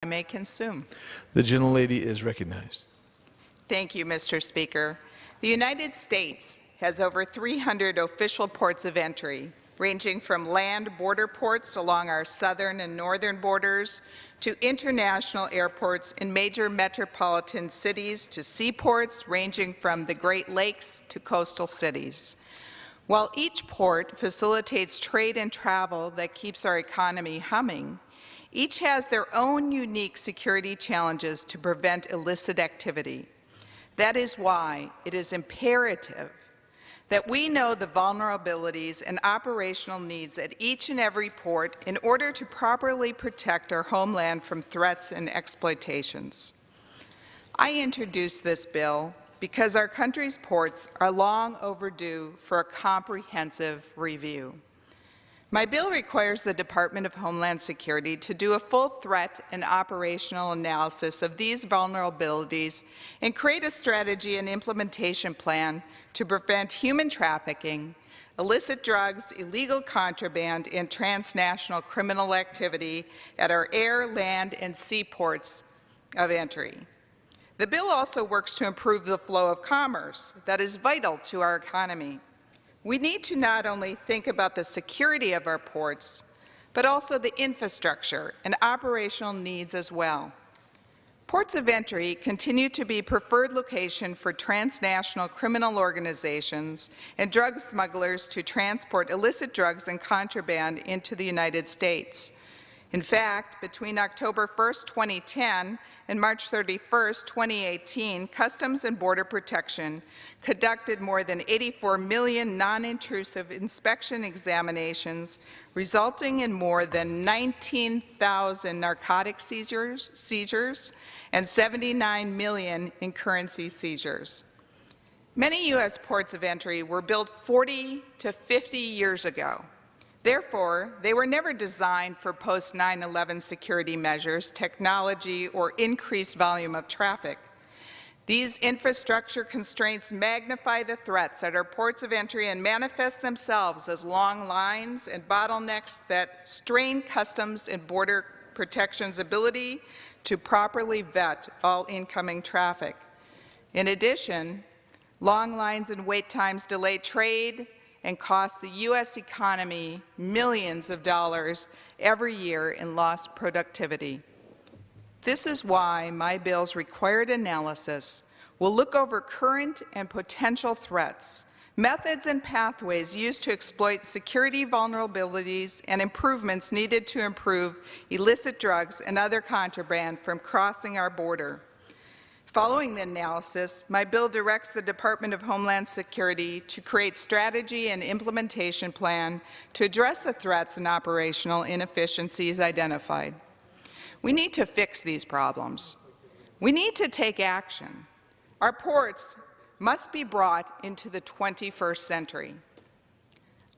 may consume. The gentlelady is recognized. Thank you, Mr. Speaker. The United States has over 300 official ports of entry, ranging from land border ports along our southern and northern borders to international airports in major metropolitan cities to seaports ranging from the Great Lakes to coastal cities. While each port facilitates trade and travel that keeps our economy humming, each has their own unique security challenges to prevent illicit activity. That is why it is imperative that we know the vulnerabilities and operational needs at each and every port in order to properly protect our homeland from threats and exploitations. I introduced this bill because our country's ports are long overdue for a comprehensive review. My bill requires the Department of Homeland Security to do a full threat and operational analysis of these vulnerabilities and create a strategy and implementation plan to prevent human trafficking, illicit drugs, illegal contraband, and transnational criminal activity at our air, land, and seaports of entry. The bill also works to improve the flow of commerce that is vital to our economy. We need to not only think about the security of our ports, but also the infrastructure and operational needs as well. Ports of entry continue to be preferred location for transnational criminal organizations and drug smugglers to transport illicit drugs and contraband into the United States. In fact, between October 1, 2010 and March 31, 2018, Customs and Border Protection conducted more than 84 million non-intrusive inspection examinations, resulting in more than 19,000 narcotic seizures and 79 million in currency seizures. Many U.S. ports of entry were built 40 to 50 years ago. Therefore, they were never designed for post-9/11 security measures, technology, or increased volume of traffic. These infrastructure constraints magnify the threats at our ports of entry and manifest themselves as long lines and bottlenecks that strain Customs and Border Protection's ability to properly vet all incoming traffic. In addition, long lines and wait times delay trade and cost the U.S. economy millions of dollars every year in lost productivity. This is why my bill's required analysis will look over current and potential threats, methods and pathways used to exploit security vulnerabilities, and improvements needed to improve illicit drugs and other contraband from crossing our border. Following the analysis, my bill directs the Department of Homeland Security to create strategy and implementation plan to address the threats and operational inefficiencies identified. We need to fix these problems. We need to take action. Our ports must be brought into the 21st century.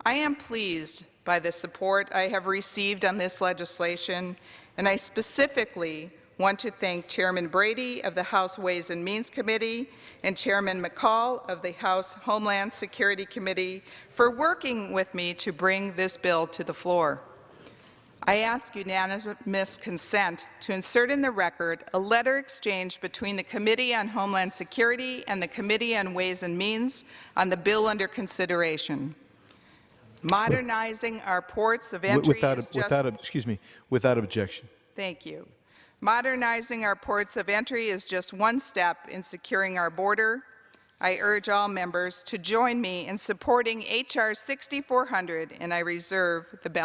I am pleased by the support I have received on this legislation, and I specifically want to thank Chairman Brady of the House Ways and Means Committee and Chairman McCall of the House Homeland Security Committee for working with me to bring this bill to the floor. I ask unanimous consent to insert in the record a letter exchanged between the Committee on Homeland Security and the Committee on Ways and Means on the bill under consideration. Modernizing our ports of entry without objection. Thank you. Modernizing our ports of entry is just one step in securing our border. I urge all members to join me in supporting H.R. 6400, and I reserve the balance.